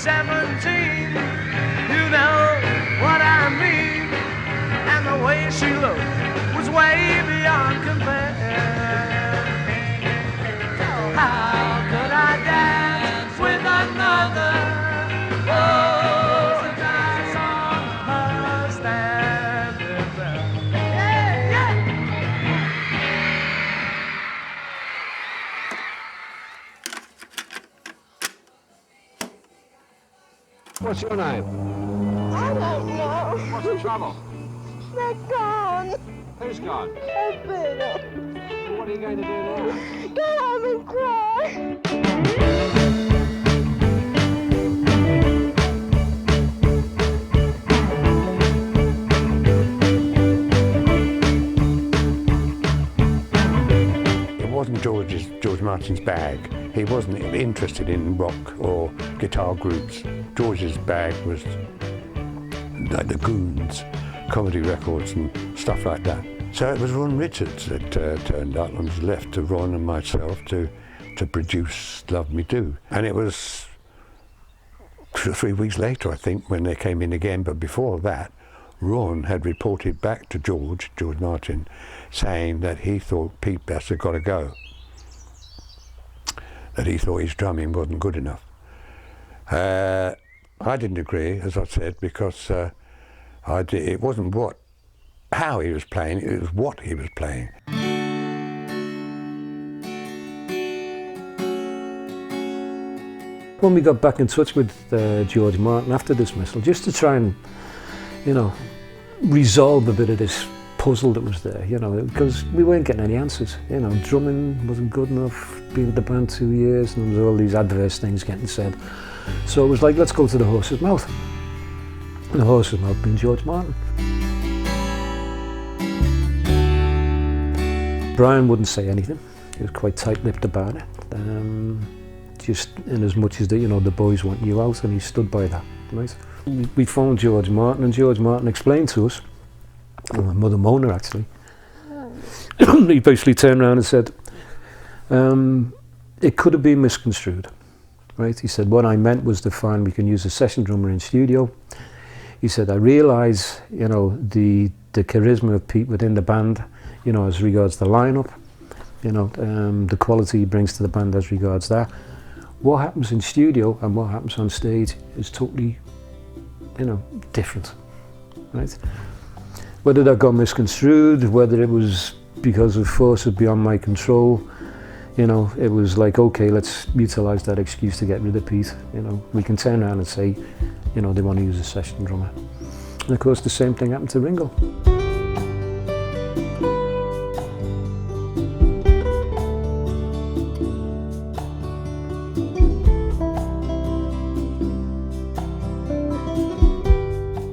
17. You know what I mean. And the way she looked was way beyond compare. So how could I dance with another? Oh, and I saw her standing there. Yeah, yeah. What's your name? I don't know. What's the trouble? They're gone. Who's gone? I've been up. Well, what are you going to do now? Go home and cry. It wasn't George Martin's bag. He wasn't interested in rock or guitar groups. George's bag was like the Goons, comedy records and stuff like that. So it was Ron Richards that turned up and was left to Ron and myself to produce Love Me Do. And it was 2 or 3 weeks later, I think, when they came in again. But before that, Ron had reported back to George Martin, saying that he thought Pete Best had got to go, that he thought his drumming wasn't good enough. I didn't agree, as I said, because it wasn't how he was playing, it was what he was playing. When we got back in touch with George Martin after dismissal, just to try and, resolve a bit of this puzzle that was there, because we weren't getting any answers. Drumming wasn't good enough, been with the band 2 years, and there was all these adverse things getting said. So it was like, let's go to the horse's mouth. And the horse's mouth being George Martin. Brian wouldn't say anything. He was quite tight-lipped about it. Just in as much as the boys want you out, and he stood by that. Right? We phoned George Martin, and George Martin explained to us, Mother Mona actually, he basically turned around and said, it could have been misconstrued. Right? He said, what I meant was to find we can use a session drummer in studio. He said, I realise, the charisma of Pete within the band, as regards the lineup, the quality he brings to the band as regards that. What happens in studio and what happens on stage is totally, different, right? Whether that got misconstrued, whether it was because of forces beyond my control, it was like, okay, let's utilise that excuse to get rid of Pete. We can turn around and say, they want to use a session drummer. And of course, the same thing happened to Ringo.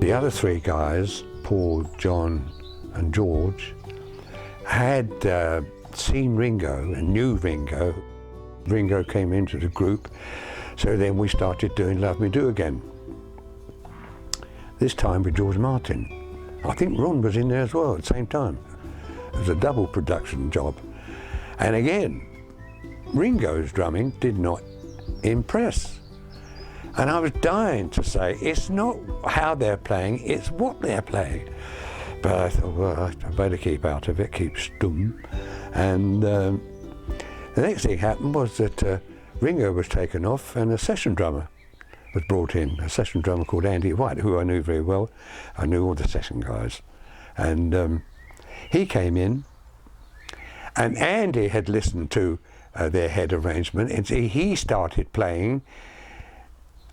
The other three guys, Paul, John and George, had seen Ringo and knew Ringo. Ringo came into the group, so then we started doing Love Me Do again. This time with George Martin. I think Ron was in there as well at the same time. It was a double production job. And again, Ringo's drumming did not impress. And I was dying to say, it's not how they're playing, it's what they're playing. But I thought, well, I better keep out of it, keep stum. And the next thing happened was that Ringo was taken off and a session drummer was brought in, a session drummer called Andy White, who I knew very well. I knew all the session guys. And he came in, and Andy had listened to their head arrangement, and he started playing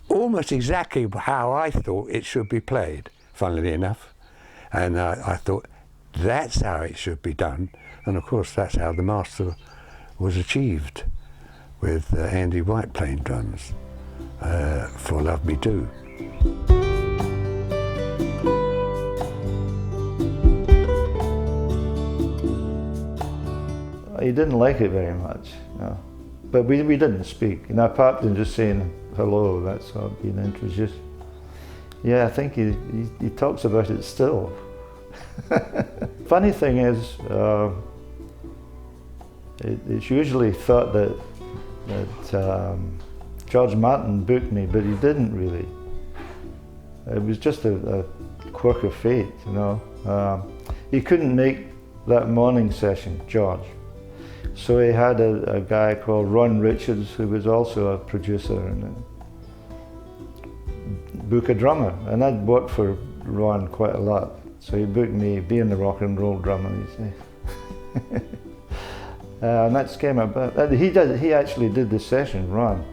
almost exactly how I thought it should be played, funnily enough. And I thought, that's how it should be done. And of course, that's how the master was achieved, with Andy White playing drums for Love Me Do. He didn't like it very much, but we didn't speak. Apart from just saying hello, that's how being introduced. Yeah, I think he talks about it still. Funny thing is, it's usually thought that George Martin booked me, but he didn't really. It was just a quirk of fate, you know. He couldn't make that morning session, George. So he had a guy called Ron Richards, who was also a producer, and book a drummer. And I'd worked for Ron quite a lot. So he booked me, being the rock and roll drummer, you see. And that's came about. He actually did the session, Ron.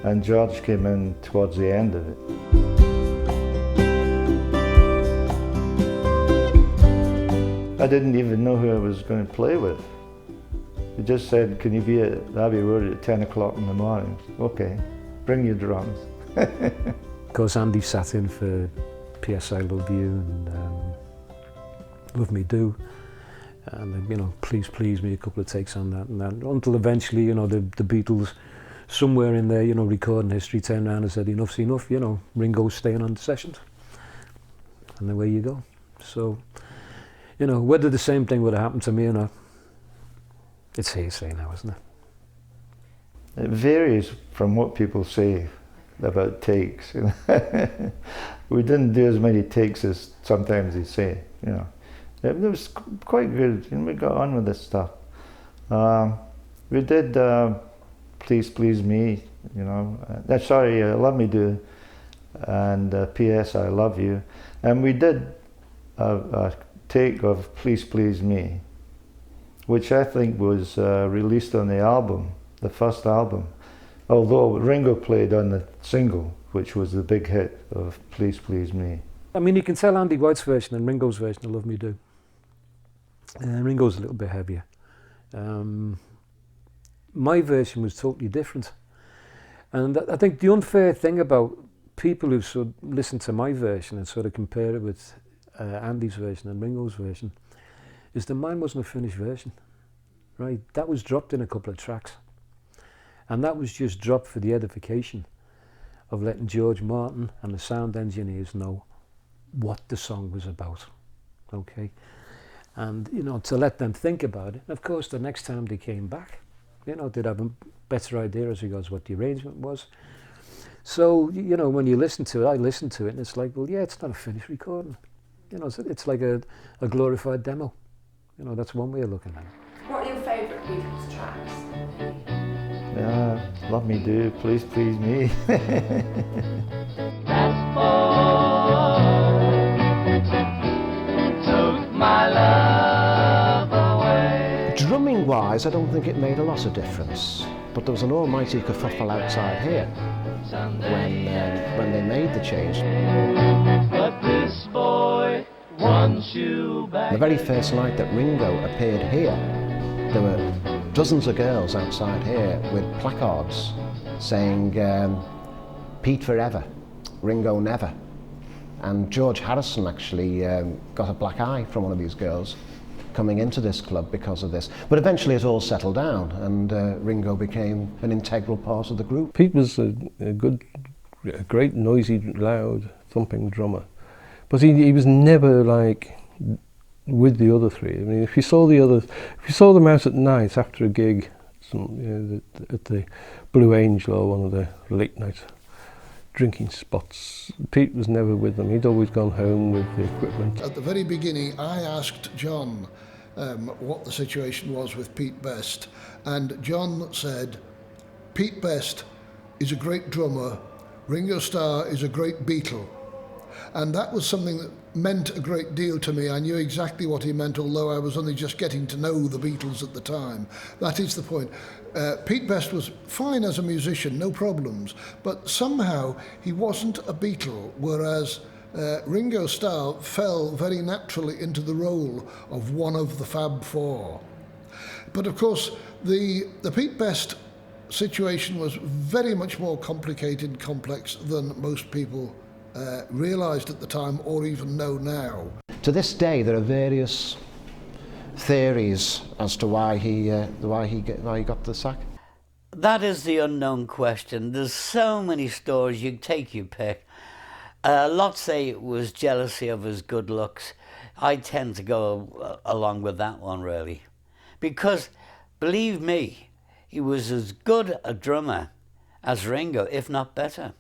And George came in towards the end of it. I didn't even know who I was going to play with. He just said, can you be at Abbey Road at 10 o'clock in the morning? Okay, bring your drums. Of course, Andy sat in for P.S. I Love You and Love Me Do. And, you know, Please Please Me, a couple of takes on that and that. Until eventually, you know, the Beatles, somewhere in their, you know, recording history, turned around and said, enough's enough, you know, Ringo's staying on the sessions. And away you go. So, you know, whether the same thing would have happened to me or not, it's hearsay now, isn't it? It varies from what people say about takes. You know? We didn't do as many takes as sometimes they say, you know. It was quite good, and we got on with this stuff. We did Please Please Me, you know. Sorry, Love Me Do, and P.S. I Love You. And we did a take of Please Please Me, which I think was released on the album, the first album. Although Ringo played on the single, which was the big hit of Please Please Me. I mean, you can tell Andy White's version and Ringo's version of Love Me Do. Ringo's a little bit heavier. My version was totally different. And I think the unfair thing about people who sort of listen to my version and sort of compare it with Andy's version and Ringo's version is that mine wasn't a finished version, right? That was dropped in a couple of tracks. And that was just dropped for the edification of letting George Martin and the sound engineers know what the song was about, okay? And, you know, to let them think about it. And of course, the next time they came back, you know, they'd have a better idea as regards what the arrangement was. So, you know, when you listen to it, I listen to it, and it's like, well, yeah, it's not a finished recording. You know, it's like a glorified demo. You know, that's one way of looking at it. What are your favourite Beatles tracks? Love Me Do, Please Please Me. Drumming wise, I don't think it made a lot of difference, but there was an almighty kerfuffle outside here when they made the change. But this boy wants you back. The very first night that Ringo appeared here, there were dozens of girls outside here with placards saying Pete forever, Ringo never. And George Harrison actually got a black eye from one of these girls coming into this club because of this. But eventually it all settled down and Ringo became an integral part of the group. Pete was a great noisy, loud, thumping drummer. But he was never like with the other three. I mean, if you saw them out at night after a gig, at the Blue Angel or one of the late night drinking spots, Pete was never with them. He'd always gone home with the equipment. At the very beginning, I asked John what the situation was with Pete Best, and John said, Pete Best is a great drummer, Ringo Starr is a great Beatle. And that was something that meant a great deal to me. I knew exactly what he meant, although I was only just getting to know the Beatles at the time. That is the point. Pete Best was fine as a musician, no problems, but somehow he wasn't a Beatle, whereas Ringo Starr fell very naturally into the role of one of the Fab Four. But of course, the Pete Best situation was very much more complicated, complex than most people realised at the time or even know now. To this day, there are various theories as to why he got the sack. That is the unknown question. There's so many stories, you take your pick. Lots say it was jealousy of his good looks. I tend to go along with that one, really. Because, believe me, he was as good a drummer as Ringo, if not better.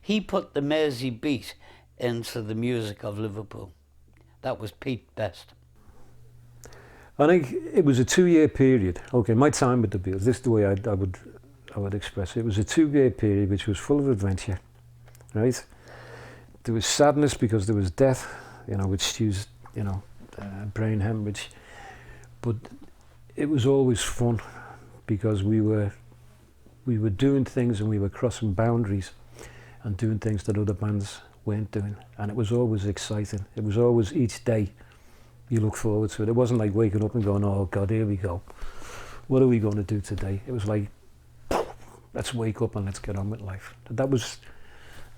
He put the Mersey beat into the music of Liverpool. That was Pete Best. I think it was a 2-year period. Okay, my time with the Beatles, this is the way I would express it. It was a 2-year period which was full of adventure, right? There was sadness because there was death, you know, with Stu's, you know, brain hemorrhage. But it was always fun because we were doing things and we were crossing boundaries and doing things that other bands weren't doing. And it was always exciting. It was always each day you look forward to it. It wasn't like waking up and going, oh God, here we go. What are we going to do today? It was like, let's wake up and let's get on with life. That was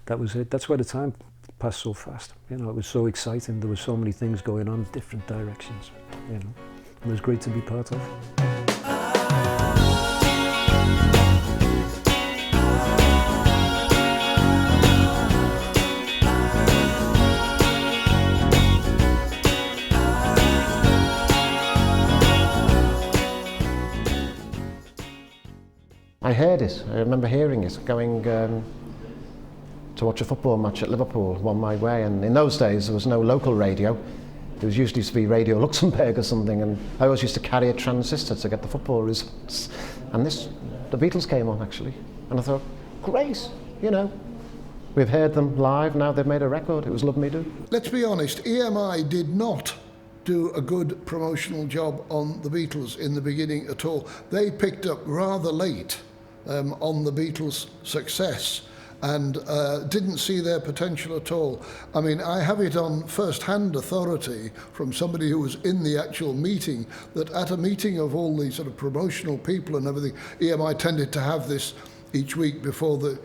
it. That's why the time passed so fast. You know, it was so exciting. There were so many things going on, different directions. You know, it was great to be part of. I heard it. I remember hearing it, going to watch a football match at Liverpool one my way, and in those days there was no local radio. There was usually to be Radio Luxembourg or something, and I always used to carry a transistor to get the football results. And the Beatles came on actually, and I thought, great, you know, we've heard them live, now they've made a record, it was Love Me Do. Let's be honest, EMI did not do a good promotional job on the Beatles in the beginning at all. They picked up rather late on the Beatles' success and didn't see their potential at all. I mean, I have it on first-hand authority from somebody who was in the actual meeting that at a meeting of all these sort of promotional people and everything, EMI tended to have this each week before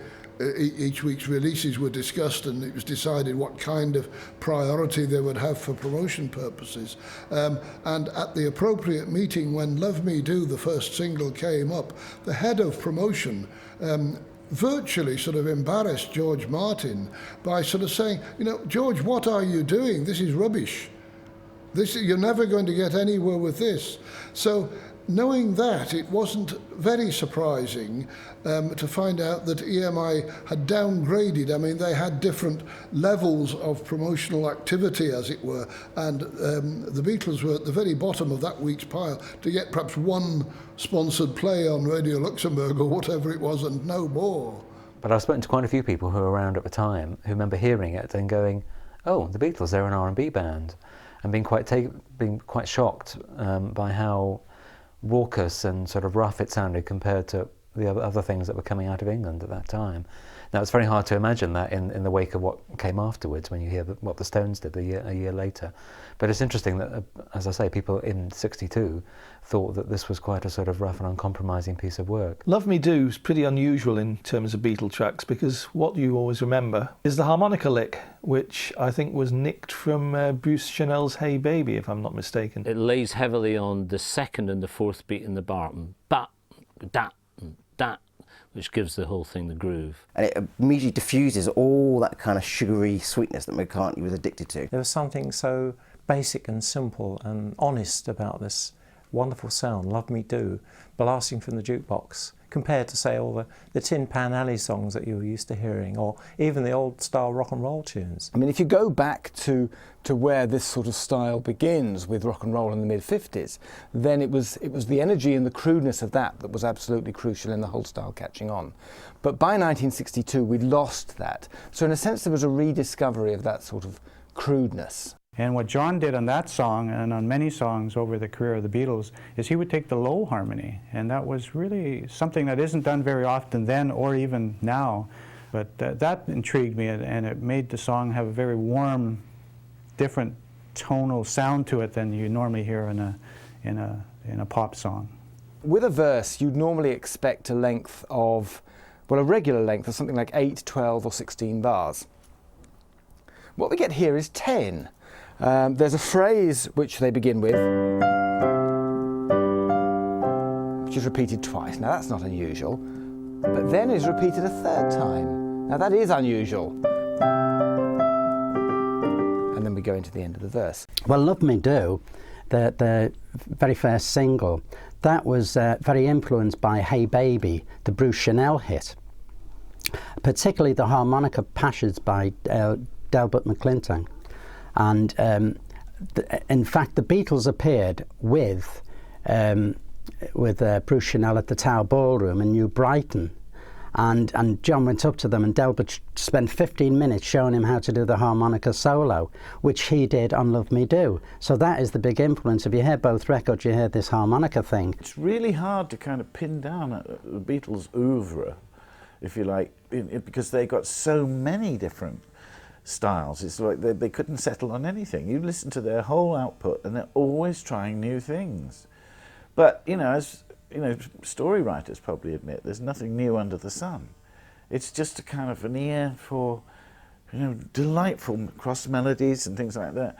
each week's releases were discussed, and it was decided what kind of priority they would have for promotion purposes. And at the appropriate meeting when Love Me Do, the first single, came up, the head of promotion virtually sort of embarrassed George Martin by sort of saying, you know, George, what are you doing? This is rubbish. You're never going to get anywhere with this. So knowing that, it wasn't very surprising to find out that EMI had downgraded. I mean, they had different levels of promotional activity, as it were, and the Beatles were at the very bottom of that week's pile to get perhaps one sponsored play on Radio Luxembourg or whatever it was, and no more. But I've spoken to quite a few people who were around at the time who remember hearing it and going, oh, the Beatles, they're an R&B band, and being quite shocked by how raucous and sort of rough it sounded compared to the other things that were coming out of England at that time. Now, it's very hard to imagine that in the wake of what came afterwards when you hear what the Stones did a year later. But it's interesting that, as I say, people in '62 thought that this was quite a sort of rough and uncompromising piece of work. Love Me Do is pretty unusual in terms of Beatle tracks because what you always remember is the harmonica lick, which I think was nicked from Bruce Chanel's Hey Baby, if I'm not mistaken. It lays heavily on the second and the fourth beat in the bar, but that, which gives the whole thing the groove. And it immediately diffuses all that kind of sugary sweetness that McCartney was addicted to. There was something so basic and simple and honest about this wonderful sound, Love Me Do, blasting from the jukebox, compared to, say, all the Tin Pan Alley songs that you were used to hearing, or even the old-style rock and roll tunes. I mean, if you go back to where this sort of style begins with rock and roll in the mid-50s, then it was the energy and the crudeness of that was absolutely crucial in the whole style catching on. But by 1962, we'd lost that. So in a sense, there was a rediscovery of that sort of crudeness. And what John did on that song, and on many songs over the career of the Beatles, is he would take the low harmony, and that was really something that isn't done very often then or even now. But that intrigued me, and it made the song have a very warm, different tonal sound to it than you normally hear in a pop song. With a verse, you'd normally expect a length of, well, a regular length of something like 8, 12 or 16 bars. What we get here is 10. There's a phrase which they begin with, which is repeated twice. Now that's not unusual, but then is repeated a third time. Now that is unusual. And then we go into the end of the verse. Well, Love Me Do, the very first single, that was very influenced by Hey Baby, the Bruce Chanel hit. particularly the harmonica passages by Delbert McClintock. And in fact, the Beatles appeared with Bruce Chanel at the Tower Ballroom in New Brighton. And John went up to them, and Delbert spent 15 minutes showing him how to do the harmonica solo, which he did on Love Me Do. So that is the big influence. If you hear both records, you hear this harmonica thing. It's really hard to kind of pin down the Beatles' oeuvre, if you like, because they got so many different styles. It's like they couldn't settle on anything. You listen to their whole output, and they're always trying new things. But, you know, as story writers probably admit, there's nothing new under the sun. It's just a kind of an ear for, delightful cross melodies and things like that.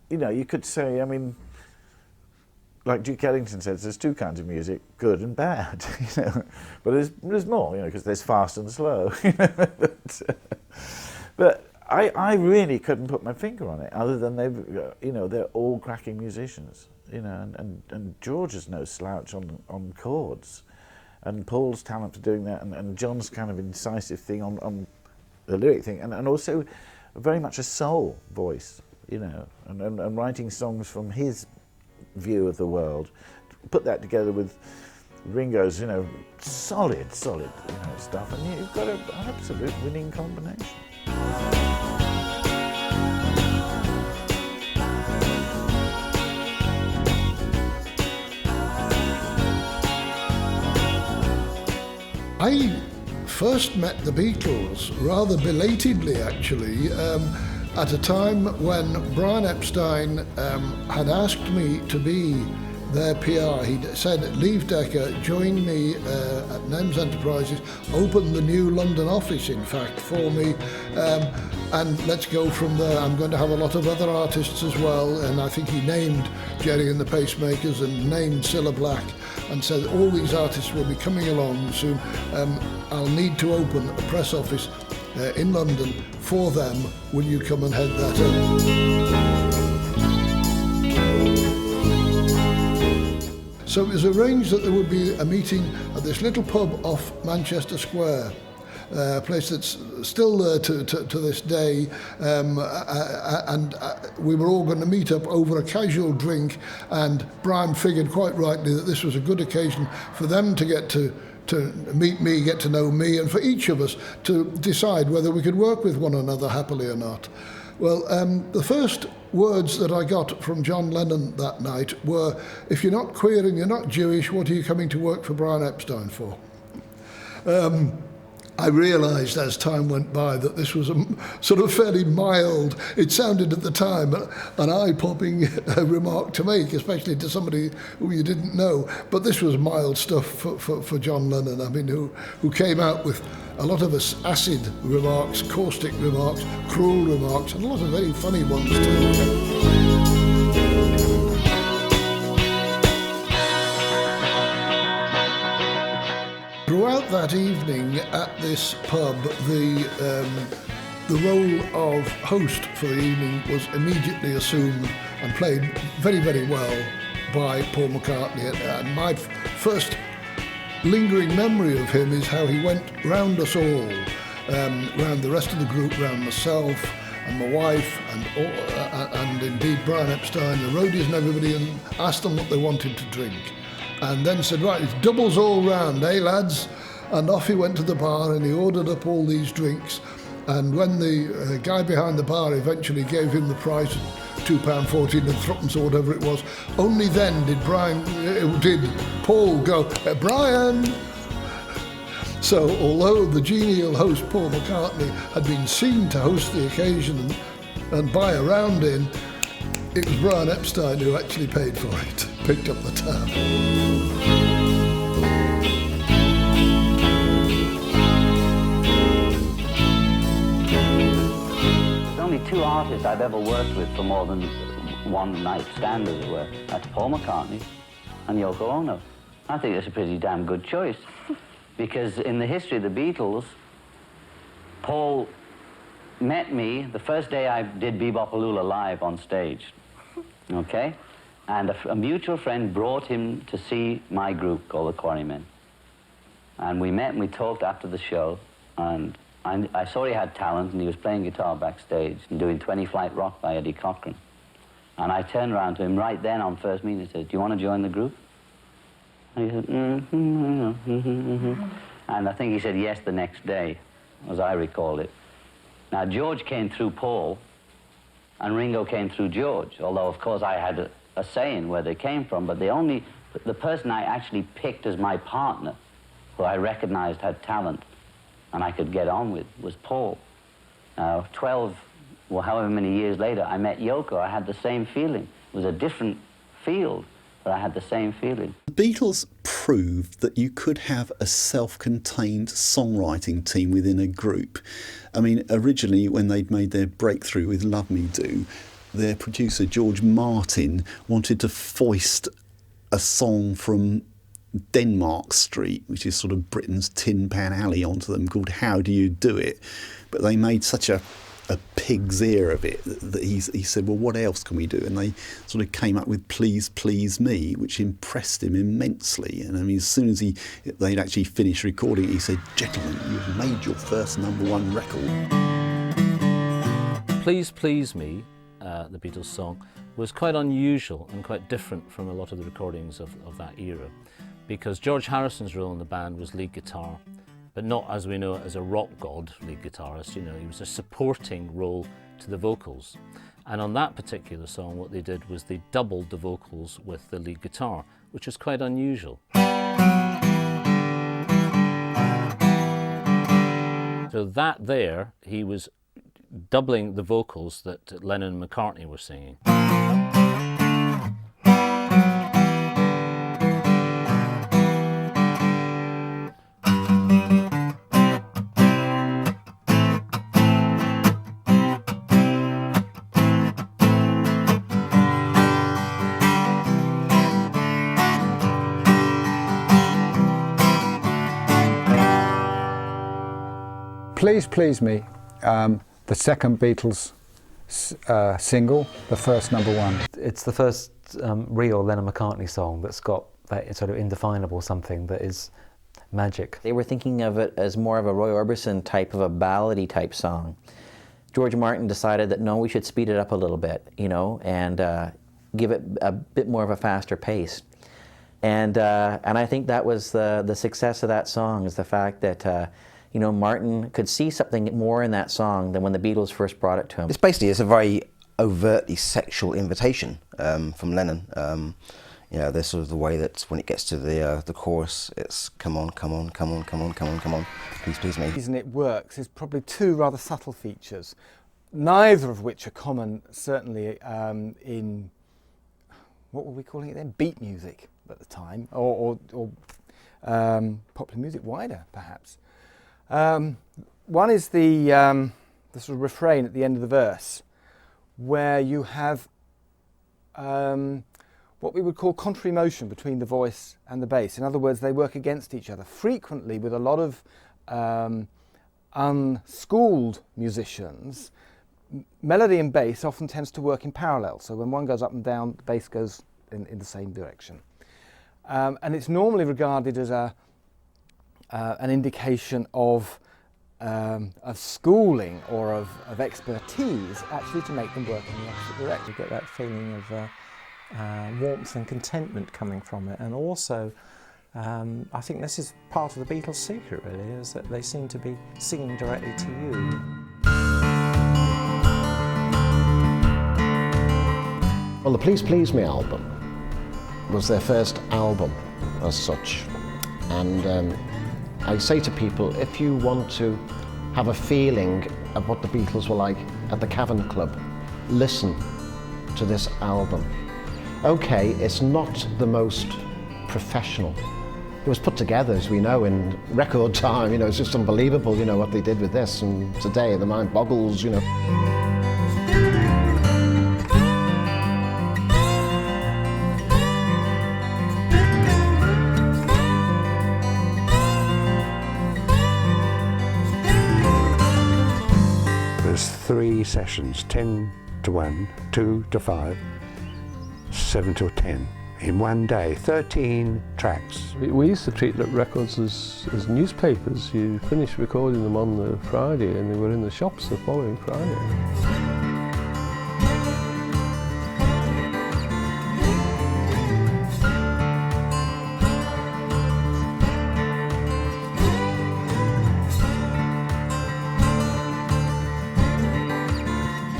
You know, you could say, I mean, like Duke Ellington says, there's two kinds of music, good and bad, but there's more, because there's fast and slow, but I really couldn't put my finger on it, other than they're all cracking musicians. And George is no slouch on chords, and Paul's talent for doing that, and John's kind of incisive thing on the lyric thing, and also very much a soul voice, and writing songs from his view of the world. Put that together with Ringo's, solid stuff, and you've got an absolute winning combination. I first met the Beatles rather belatedly, actually, at a time when Brian Epstein had asked me to be their PR. He said, leave Decca, join me at NEMS Enterprises, open the new London office, in fact, for me, and let's go from there. I'm going to have a lot of other artists as well, and I think he named Jerry and the Pacemakers and named Cilla Black, and said all these artists will be coming along soon. I'll need to open a press office in London for them. Will you come and head that up? So it was arranged that there would be a meeting at this little pub off Manchester Square, a place that's still there to this day, and we were all going to meet up over a casual drink, and Brian figured quite rightly that this was a good occasion for them to get to meet me, get to know me, and for each of us to decide whether we could work with one another happily or not. Well, the first words that I got from John Lennon that night were, if you're not queer and you're not Jewish, what are you coming to work for Brian Epstein for? I realised as time went by that this was a sort of fairly mild, it sounded at the time an eye-popping remark to make, especially to somebody who you didn't know. But this was mild stuff for John Lennon, I mean, who came out with a lot of acid remarks, caustic remarks, cruel remarks, and a lot of very funny ones too. Throughout that evening at this pub, the role of host for the evening was immediately assumed and played very, very well by Paul McCartney. And my first lingering memory of him is how he went round us all, round the rest of the group, round myself and my wife and indeed Brian Epstein, the roadies and everybody, and asked them what they wanted to drink. And then said, right, it's doubles all round, eh, lads? And off he went to the bar and he ordered up all these drinks. And when the guy behind the bar eventually gave him the price of £2.14 and threepence or whatever it was, only then did Paul go, Brian! So although the genial host Paul McCartney had been seen to host the occasion and buy a round in, it was Brian Epstein who actually paid for it, picked up the tab. There's only two artists I've ever worked with for more than one night stand, as it were. That's Paul McCartney and Yoko Ono. I think that's a pretty damn good choice, because in the history of the Beatles, Paul met me the first day I did Bebop-A-Lula live on stage. Okay? And a mutual friend brought him to see my group called the Quarrymen. And we met and we talked after the show, And I saw he had talent, and he was playing guitar backstage and doing 20 Flight Rock by Eddie Cochran. And I turned around to him right then on first meeting and said, "Do you want to join the group?" And he said, And I think he said yes the next day, as I recall it. Now, George came through Paul, and Ringo came through George, although, of course, I had a say in where they came from, but the person I actually picked as my partner, who I recognized had talent and I could get on with, was Paul. Now, 12, or however many years later, I met Yoko. I had the same feeling. It was a different field, but I had the same feeling. The Beatles proved that you could have a self-contained songwriting team within a group. I mean, originally, when they'd made their breakthrough with Love Me Do, their producer, George Martin, wanted to foist a song from Denmark Street, which is sort of Britain's Tin Pan Alley, onto them, called How Do You Do It? But they made such a pig's ear of it that he said, well, what else can we do? And they sort of came up with Please Please Me, which impressed him immensely. And I mean, as soon as they'd actually finished recording it, he said, "Gentlemen, you've made your first #1 record." Please Please Me, the Beatles song, was quite unusual and quite different from a lot of the recordings of that era, because George Harrison's role in the band was lead guitar, but not as we know it as a rock god lead guitarist. You know, he was a supporting role to the vocals. And on that particular song, what they did was they doubled the vocals with the lead guitar, which is quite unusual. So that there, he was doubling the vocals that Lennon and McCartney were singing. Please Please Me, the second Beatles single, the first #1. It's the first real Lennon-McCartney song that's got that sort of indefinable something that is magic. They were thinking of it as more of a Roy Orbison type of a ballady type song. George Martin decided that no, we should speed it up a little bit, you know, and give it a bit more of a faster pace. And I think that was the success of that song, is the fact that you know, Martin could see something more in that song than when the Beatles first brought it to him. It's a very overtly sexual invitation from Lennon. You know, this sort of the way that when it gets to the chorus, it's come on, come on, come on, come on, come on, come on, please, please me. The reason it works is probably two rather subtle features, neither of which are common, certainly in, what were we calling it then? Beat music at the time, or popular music wider, perhaps. One is the sort of refrain at the end of the verse, where you have what we would call contrary motion between the voice and the bass. In other words, they work against each other. Frequently, with a lot of unschooled musicians, melody and bass often tends to work in parallel. So when one goes up and down, the bass goes in the same direction. And it's normally regarded as an indication of schooling or of expertise, actually, to make them work in the opposite direction. You get that feeling of warmth and contentment coming from it, and also I think this is part of the Beatles' secret, really, is that they seem to be singing directly to you. Well, the Please Please Me album was their first album as such, and I say to people, if you want to have a feeling of what the Beatles were like at the Cavern Club, listen to this album. Okay, it's not the most professional. It was put together, as we know, in record time. You know, it's just unbelievable, you know, what they did with this, and today the mind boggles, you know. There's 3 sessions, 10 to 1, 2 to 5, 7 till 10. in one day, 13 tracks. We used to treat the records as newspapers. You finished recording them on the Friday and they were in the shops the following Friday.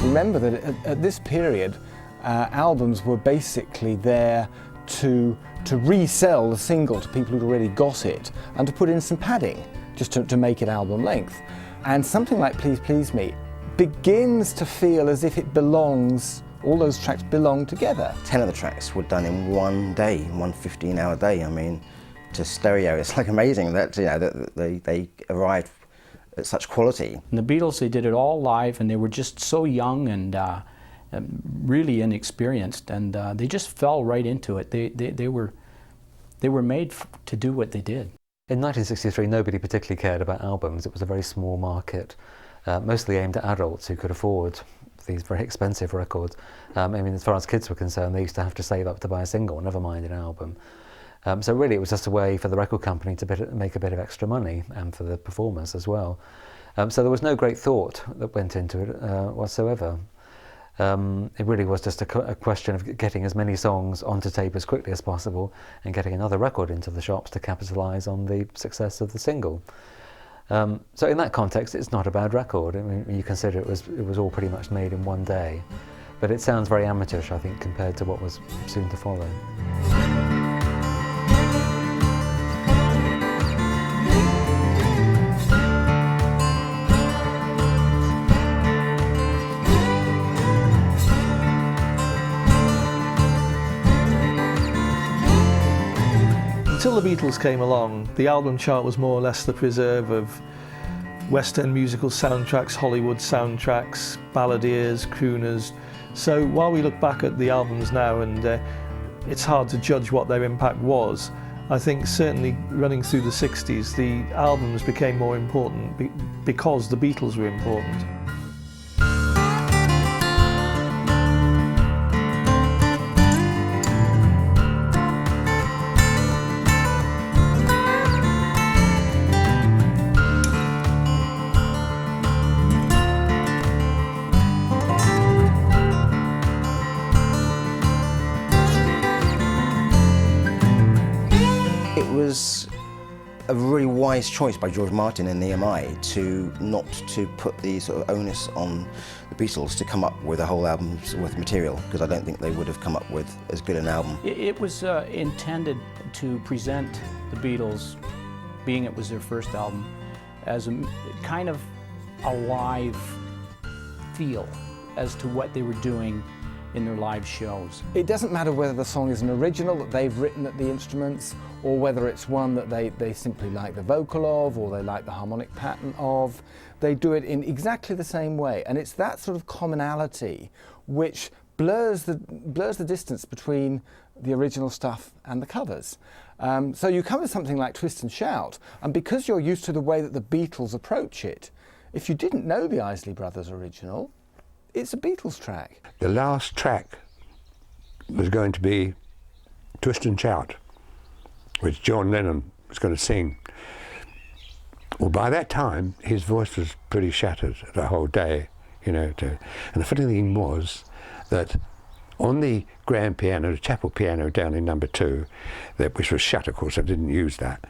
Remember that at this period, albums were basically there to resell the single to people who'd already got it and to put in some padding just to make it album length. And something like Please Please Me begins to feel as if it belongs, all those tracks belong together. 10 of the tracks were done in one day, one 15-hour day. I mean, to stereo, it's like amazing that, you know, that they arrived at such quality. And the Beatles, they did it all live, and they were just so young and really inexperienced, and they just fell right into it. They were made to do what they did. In 1963, nobody particularly cared about albums. It was a very small market, mostly aimed at adults who could afford these very expensive records. I mean, as far as kids were concerned, they used to have to save up to buy a single, never mind an album. So really it was just a way for the record company to make a bit of extra money, and for the performers as well. So there was no great thought that went into it whatsoever. It really was just a question of getting as many songs onto tape as quickly as possible and getting another record into the shops to capitalise on the success of the single. So in that context, it's not a bad record. I mean, you consider it was all pretty much made in one day. But it sounds very amateurish, I think, compared to what was soon to follow. Until the Beatles came along, the album chart was more or less the preserve of West End musical soundtracks, Hollywood soundtracks, balladeers, crooners. So while we look back at the albums now, and it's hard to judge what their impact was, I think certainly running through the 60s, the albums became more important because the Beatles were important. A really wise choice by George Martin and EMI to not to put the sort of onus on the Beatles to come up with a whole album's worth of material, because I don't think they would have come up with as good an album. It was intended to present the Beatles, being it was their first album, as a kind of a live feel as to what they were doing in their live shows. It doesn't matter whether the song is an original that they've written at the instruments, or whether it's one that they simply like the vocal of, or they like the harmonic pattern of. They do it in exactly the same way, and it's that sort of commonality which blurs the distance between the original stuff and the covers. So you come to something like Twist and Shout, and because you're used to the way that the Beatles approach it, if you didn't know the Isley Brothers original, it's a Beatles track. The last track was going to be Twist and Shout, which John Lennon was going to sing. Well, by that time, his voice was pretty shattered the whole day, you know. And the funny thing was that on the grand piano, the chapel piano down in number 2, which was shut, of course, I didn't use that,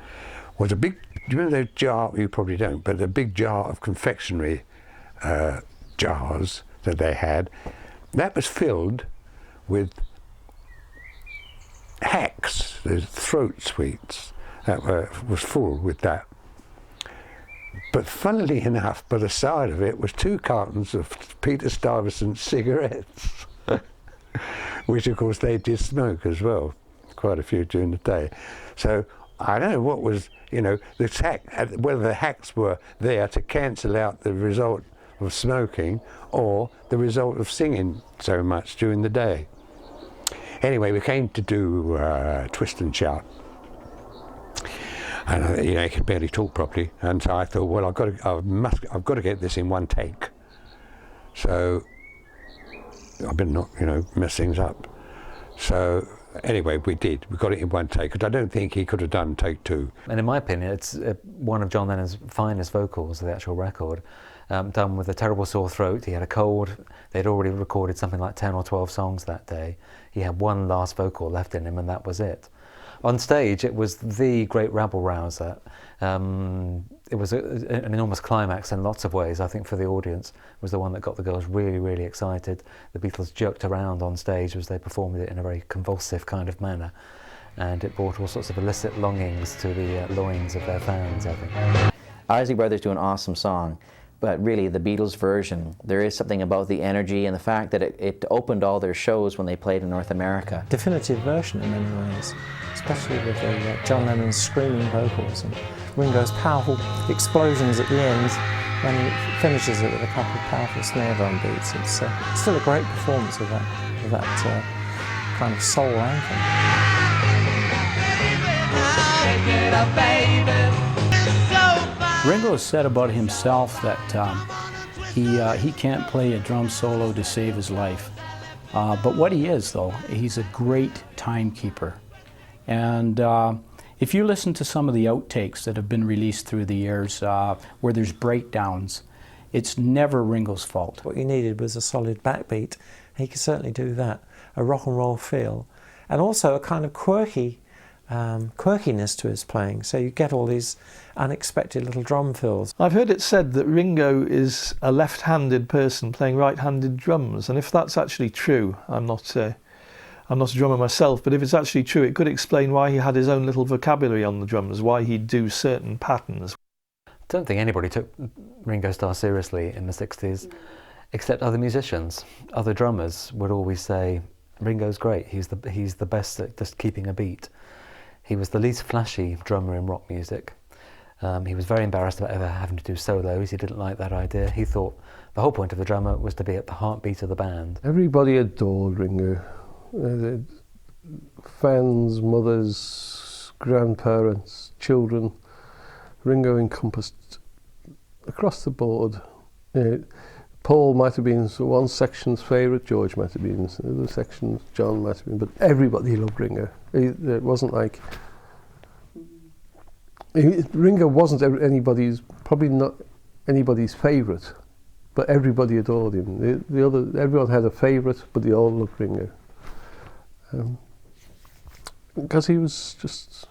was a big, do you remember the jar, you probably don't, but a big jar of confectionery jars that they had, that was filled with hacks, the throat sweets, that was full with that. But funnily enough, by the side of it was 2 cartons of Peter Stuyvesant cigarettes, which of course they did smoke as well, quite a few during the day. So I don't know what was, you know, whether the hacks were there to cancel out the result of smoking or the result of singing so much during the day. Anyway, we came to do Twist and Shout, and you know, he could barely talk properly, and so I thought, well, I've got to get this in one take, so I better not, you know, mess things up. So anyway, we did. We got it in one take, because I don't think he could have done take two. And in my opinion, it's one of John Lennon's finest vocals of the actual record, done with a terrible sore throat. He had a cold. They'd already recorded something like 10 or 12 songs that day. He had one last vocal left in him, and that was it. On stage, it was the great rabble-rouser. It was an enormous climax in lots of ways. I think for the audience, it was the one that got the girls really, really excited. The Beatles jerked around on stage as they performed it in a very convulsive kind of manner, and it brought all sorts of illicit longings to the loins of their fans, I think. Isley Brothers do an awesome song, but really the Beatles version, there is something about the energy and the fact that it opened all their shows when they played in North America. Definitive version in many ways, especially with John Lennon's screaming vocals and Ringo's powerful explosions at the end when he finishes it with a couple of powerful snare drum beats. It's still a great performance of that kind of soul anthem. Ringo has said about himself that he can't play a drum solo to save his life. But what he is, though, he's a great timekeeper. And if you listen to some of the outtakes that have been released through the years where there's breakdowns, it's never Ringo's fault. What you needed was a solid backbeat. He could certainly do that, a rock and roll feel, and also a kind of quirkiness to his playing. So you get all these unexpected little drum fills. I've heard it said that Ringo is a left-handed person playing right-handed drums, and if that's actually true, I'm not a drummer myself, but if it's actually true, it could explain why he had his own little vocabulary on the drums, why he'd do certain patterns. I don't think anybody took Ringo Starr seriously in the 60s, except other musicians. Other drummers would always say, Ringo's great, he's the best at just keeping a beat. He was the least flashy drummer in rock music. He was very embarrassed about ever having to do solos. He didn't like that idea. He thought the whole point of the drummer was to be at the heartbeat of the band. Everybody adored Ringo. Fans, mothers, grandparents, children. Ringo encompassed across the board. Paul might have been one section's favourite, George might have been the other section's, John might have been, but everybody loved Ringo. It wasn't like... Ringo wasn't anybody's, probably not anybody's favourite, but everybody adored him. Everyone had a favourite, but they all loved Ringo. Because he was just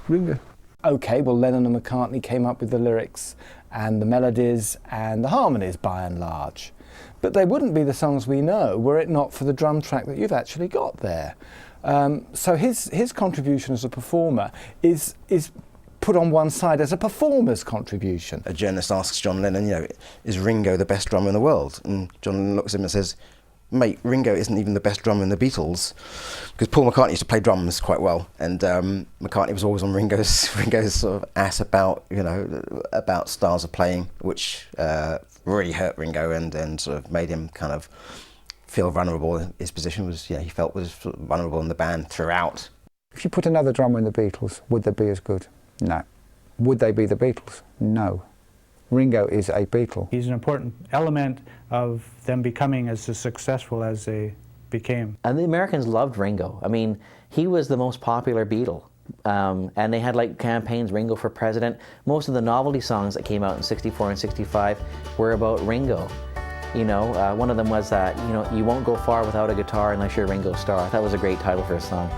Ringo. Okay, well, Lennon and McCartney came up with the lyrics and the melodies and the harmonies by and large. But they wouldn't be the songs we know were it not for the drum track that you've actually got there. So his contribution as a performer is put on one side as a performer's contribution. A journalist asks John Lennon, is Ringo the best drummer in the world? And John Lennon looks at him and says, mate, Ringo isn't even the best drummer in the Beatles, because Paul McCartney used to play drums quite well, and McCartney was always on Ringo's sort of ass about about styles of playing, which really hurt Ringo and sort of made him kind of feel vulnerable. His position was, he felt was sort of vulnerable in the band throughout. If you put another drummer in the Beatles, would they be as good? No. Would they be the Beatles? No. Ringo is a Beatle. He's an important element of them becoming as successful as they became. And the Americans loved Ringo. I mean, he was the most popular Beatle. And they had like campaigns, Ringo for President. Most of the novelty songs that came out in '64 and '65 were about Ringo. One of them was that, you won't go far without a guitar unless you're Ringo Starr. That was a great title for a song.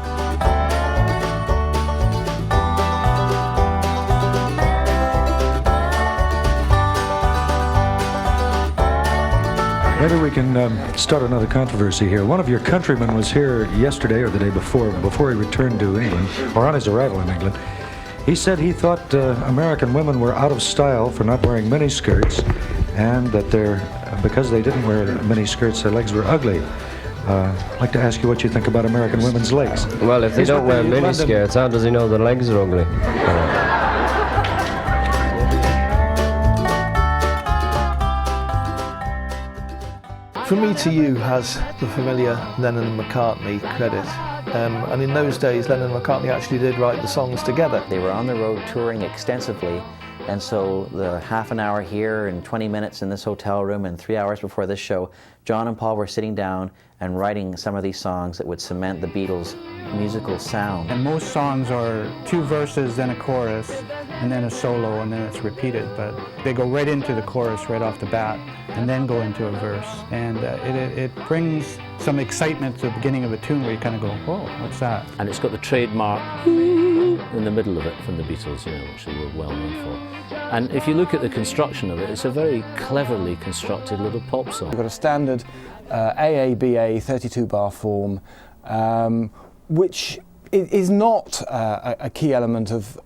Maybe we can start another controversy here. One of your countrymen was here yesterday or the day before he returned to England, or on his arrival in England. He said he thought American women were out of style for not wearing mini skirts, and that because they didn't wear mini skirts, their legs were ugly. I'd like to ask you what you think about American women's legs. Well, if they don't wear mini skirts, how does he know the legs are ugly? From Me to You has the familiar Lennon and McCartney credit. And in those days, Lennon and McCartney actually did write the songs together. They were on the road touring extensively, And so the half an hour here and 20 minutes in this hotel room and 3 hours before this show, John and Paul were sitting down and writing some of these songs that would cement the Beatles' musical sound. And most songs are 2 verses, then a chorus, and then a solo, and then it's repeated. But they go right into the chorus right off the bat, and then go into a verse. And it brings some excitement to the beginning of a tune where you kind of go, whoa, what's that? And it's got the trademark in the middle of it from the Beatles, you know, which they were well known for. And if you look at the construction of it, it's a very cleverly constructed little pop song. We've got a standard AABA 32-bar form, which is not a key element of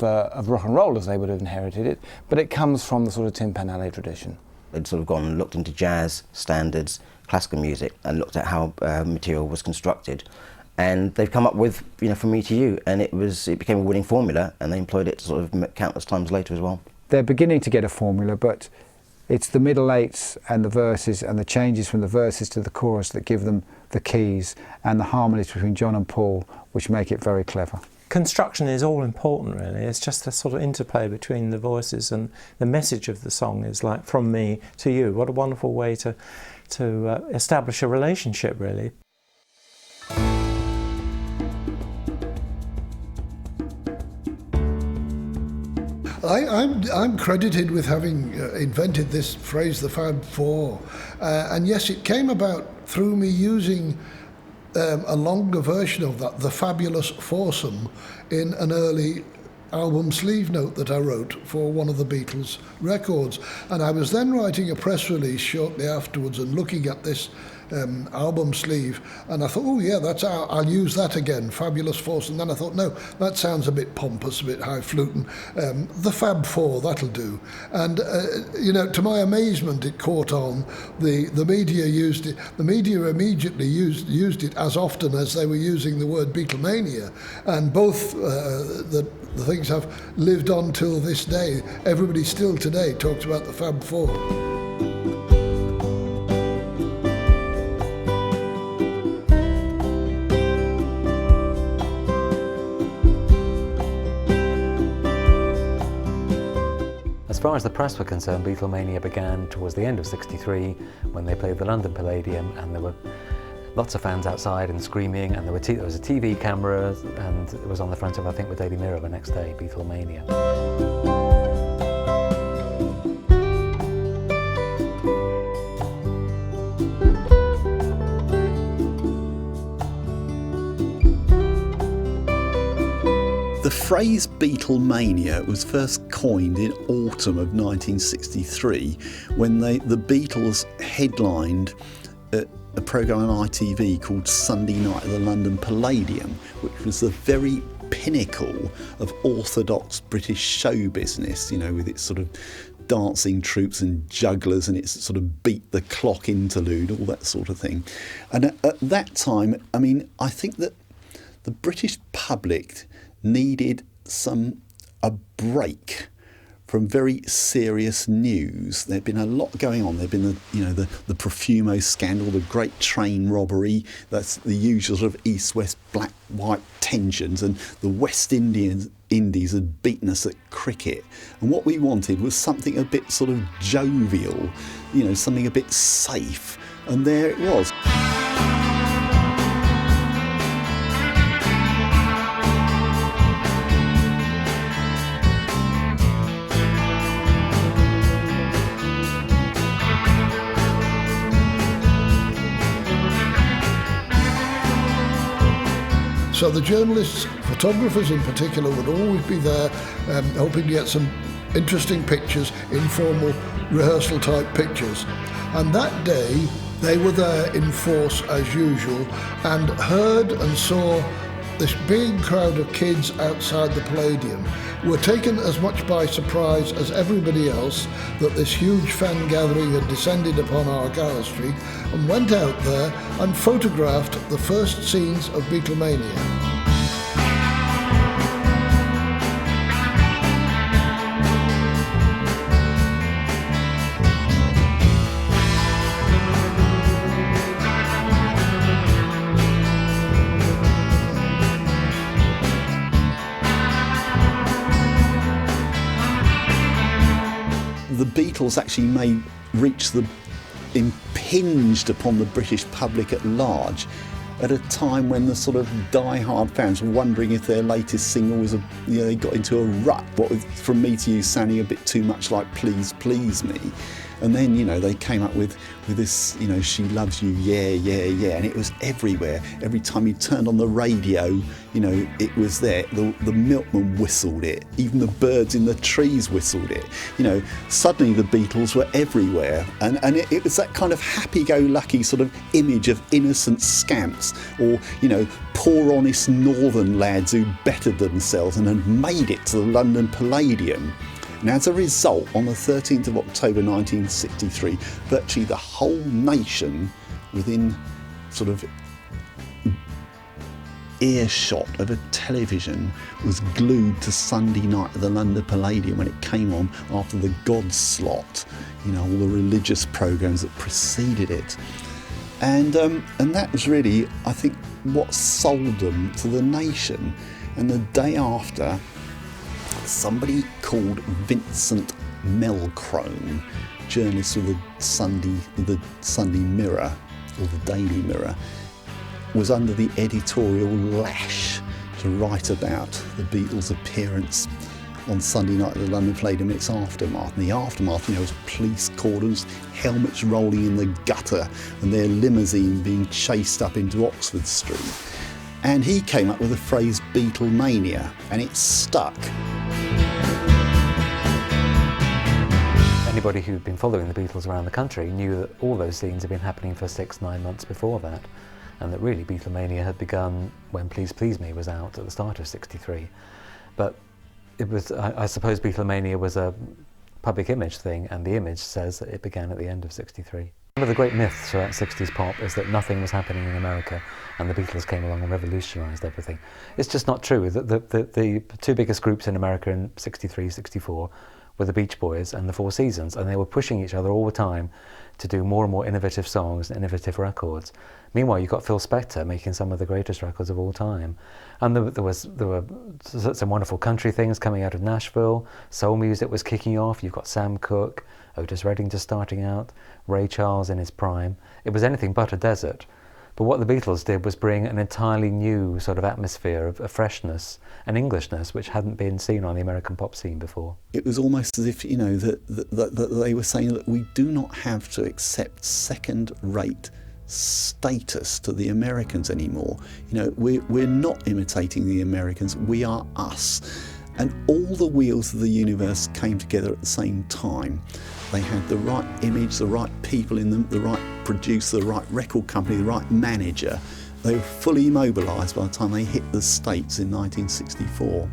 rock and roll as they would have inherited it, but it comes from the sort of Tin Pan Alley tradition. They'd sort of gone and looked into jazz, standards, classical music, and looked at how material was constructed. And they've come up with, you know, From Me to You, and it became a winning formula, and they employed it sort of countless times later as well. They're beginning to get a formula, but it's the middle eights and the verses and the changes from the verses to the chorus that give them the keys, and the harmonies between John and Paul, which make it very clever. Construction is all important, really. It's just the sort of interplay between the voices, and the message of the song is like From Me to You. What a wonderful way to establish a relationship, really. I'm credited with having invented this phrase, the Fab Four, and yes, it came about through me using a longer version of that, the Fabulous Foursome, in an early album sleeve note that I wrote for one of the Beatles records. And I was then writing a press release shortly afterwards and looking at this album sleeve, and I thought, oh yeah, I'll use that again, Fabulous Foursome. And then I thought, no, that sounds a bit pompous, a bit highfalutin. The Fab Four, that'll do. And you know, to my amazement, it caught on. The media used it. The media immediately used it as often as they were using the word Beatlemania, and both the things have lived on till this day. Everybody still today talks about the Fab Four. As far as the press were concerned, Beatlemania began towards the end of '63 when they played the London Palladium, and there were lots of fans outside and screaming, and there was a TV camera, and it was on the front of, I think, the Daily Mirror the next day, Beatlemania. The phrase Beatlemania was first coined in autumn of 1963 when the Beatles headlined a programme on ITV called Sunday Night at the London Palladium, which was the very pinnacle of orthodox British show business, you know, with its sort of dancing troupes and jugglers and its sort of beat the clock interlude, all that sort of thing. And at that time, I mean, I think that the British public needed a break from very serious news. There'd been a lot going on. There'd been the Profumo scandal, the great train robbery. That's the usual sort of East-West, black-white tensions, and the West Indies had beaten us at cricket. And what we wanted was something a bit sort of jovial, you know, something a bit safe. And there it was. So the journalists, photographers in particular, would always be there hoping to get some interesting pictures, informal rehearsal type pictures. And that day they were there in force as usual and heard and saw this big crowd of kids outside the Palladium. Were taken as much by surprise as everybody else that this huge fan gathering had descended upon Argyle Street, and went out there and photographed the first scenes of Beatlemania. Beatles actually may reach the impinged upon the British public at large at a time when the sort of die-hard fans were wondering if their latest single was they got into a rut, what with From Me to You sounding a bit too much like Please Please Me. And then, they came up with this, She Loves You, yeah, yeah, yeah, and it was everywhere. Every time you turned on the radio, it was there. The milkman whistled it. Even the birds in the trees whistled it. Suddenly the Beatles were everywhere. And it was that kind of happy-go-lucky sort of image of innocent scamps or, poor honest northern lads who bettered themselves and had made it to the London Palladium. And as a result, on the 13th of October 1963, virtually the whole nation within sort of earshot of a television was glued to Sunday night at the London Palladium when it came on after the God slot, all the religious programmes that preceded it. And that was really, I think, what sold them to the nation. And the day after, somebody called Vincent Melcrone, journalist with the Sunday Mirror or the Daily Mirror, was under the editorial lash to write about the Beatles' appearance on Sunday night at the London Palladium and its aftermath. And the aftermath, was police cordons, helmets rolling in the gutter, and their limousine being chased up into Oxford Street. And he came up with the phrase Beatlemania, and it stuck. Anybody who'd been following the Beatles around the country knew that all those scenes had been happening for 6-9 months before that, and that really Beatlemania had begun when Please Please Me was out at the start of '63. But it was, I suppose Beatlemania was a public image thing, and the image says that it began at the end of '63. One of the great myths throughout 60s pop is that nothing was happening in America and the Beatles came along and revolutionised everything. It's just not true. The two biggest groups in America in '63, '64 were the Beach Boys and the Four Seasons, and they were pushing each other all the time to do more and more innovative songs and innovative records. Meanwhile, you've got Phil Spector making some of the greatest records of all time. And there were some wonderful country things coming out of Nashville. Soul music was kicking off. You've got Sam Cooke, Otis Redding just starting out, Ray Charles in his prime. It was anything but a desert. But what the Beatles did was bring an entirely new sort of atmosphere of freshness and Englishness, which hadn't been seen on the American pop scene before. It was almost as if, that they were saying that we do not have to accept second-rate status to the Americans anymore. We're not imitating the Americans, we are us. And all the wheels of the universe came together at the same time. They had the right image, the right people in them, the right producer, the right record company, the right manager. They were fully mobilised by the time they hit the States in 1964.